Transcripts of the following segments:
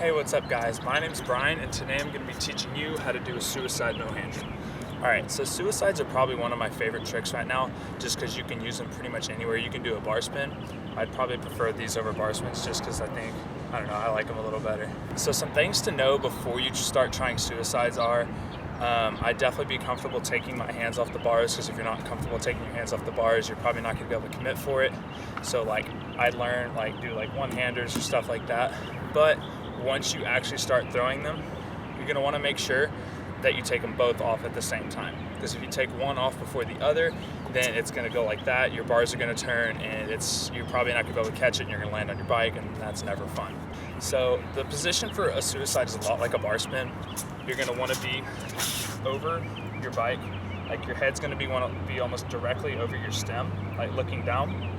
Hey, what's up guys? My name's Brian and today I'm going to be teaching you how to do a suicide no-hander. Alright, so suicides are probably one of my favorite tricks right now just because you can use them pretty much anywhere. You can do a bar spin. I'd probably prefer these over bar spins just because I like them a little better. So some things to know before you start trying suicides are I'd definitely be comfortable taking my hands off the bars, because if you're not comfortable taking your hands off the bars, you're probably not going to be able to commit for it. So I'd learn do one-handers or stuff like that. But once you actually start throwing them, you're going to want to make sure that you take them both off at the same time, because if you take one off before the other, then it's going to go like that, your bars are going to turn, and you're probably not going to be able to catch it, and you're going to land on your bike, and that's never fun. So the position for a suicide is a lot like a bar spin. You're going to want to be over your bike, like your head's going to want to be almost directly over your stem, like looking down.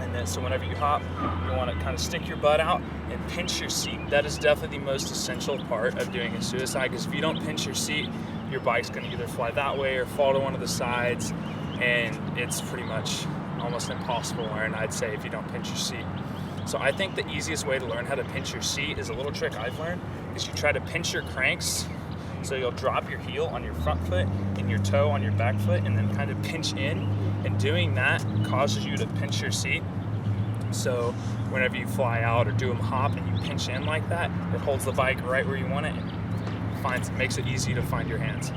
And then so whenever you hop, you want to kind of stick your butt out and pinch your seat. That is definitely the most essential part of doing a suicide, because if you don't pinch your seat, your bike's going to either fly that way or fall to one of the sides, and it's pretty much almost impossible to learn, I'd say, if you don't pinch your seat. So I think the easiest way to learn how to pinch your seat is a little trick I've learned, is you try to pinch your cranks. So you'll drop your heel on your front foot and your toe on your back foot, and then kind of pinch in, and doing that causes you to pinch your seat. So whenever you fly out or do a hop and you pinch in like that, it holds the bike right where you want it and makes it easy to find your hands.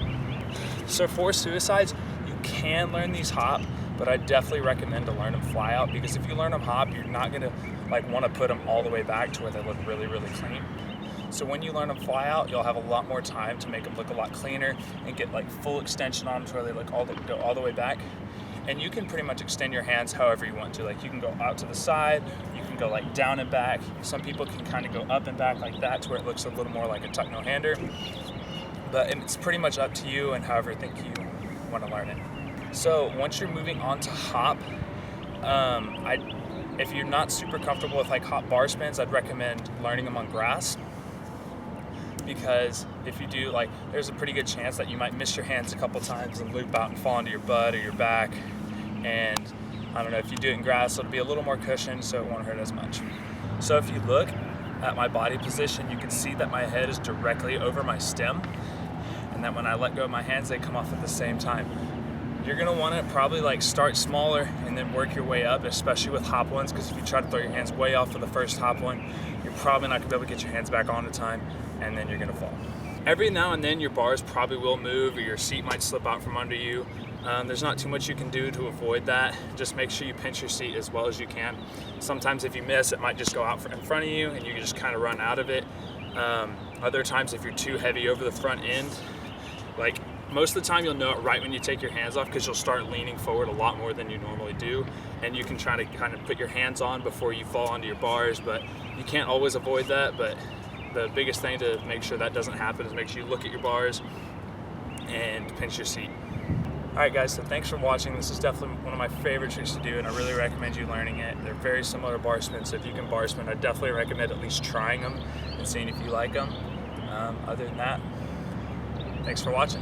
So for suicides, you can learn these hop, but I definitely recommend to learn them fly out, because if you learn them hop, you're not gonna want to put them all the way back to where they look really, really clean. So when you learn them fly out, you'll have a lot more time to make them look a lot cleaner and get full extension on them to where they go all the way back. And you can pretty much extend your hands however you want to. You can go out to the side, you can go down and back. Some people can kind of go up and back like that to where it looks a little more like a tuck no-hander. But it's pretty much up to you and however you want to learn it. So once you're moving on to hop, if you're not super comfortable with hop bar spins, I'd recommend learning them on grass. Because if you do, there's a pretty good chance that you might miss your hands a couple times and loop out and fall into your butt or your back. And I don't know, if you do it in grass, it'll be a little more cushioned, so it won't hurt as much. So if you look at my body position, you can see that my head is directly over my stem, and that when I let go of my hands, they come off at the same time. You're gonna want to probably start smaller and then work your way up, especially with hop ones, because if you try to throw your hands way off for the first hop one, you're probably not gonna be able to get your hands back on in time, and then you're gonna fall. Every now and then your bars probably will move, or your seat might slip out from under you. There's not too much you can do to avoid that. Just make sure you pinch your seat as well as you can. Sometimes if you miss, it might just go out in front of you and you can just kind of run out of it. Other times, if you're too heavy over the front end, most of the time you'll know it right when you take your hands off, because you'll start leaning forward a lot more than you normally do, and you can try to kind of put your hands on before you fall onto your bars, but you can't always avoid that. But the biggest thing to make sure that doesn't happen is make sure you look at your bars and pinch your seat. Alright guys, so thanks for watching. This is definitely one of my favorite tricks to do, and I really recommend you learning it. They're very similar to bar spins, so if you can bar spin, I definitely recommend at least trying them and seeing if you like them. Other than that, thanks for watching.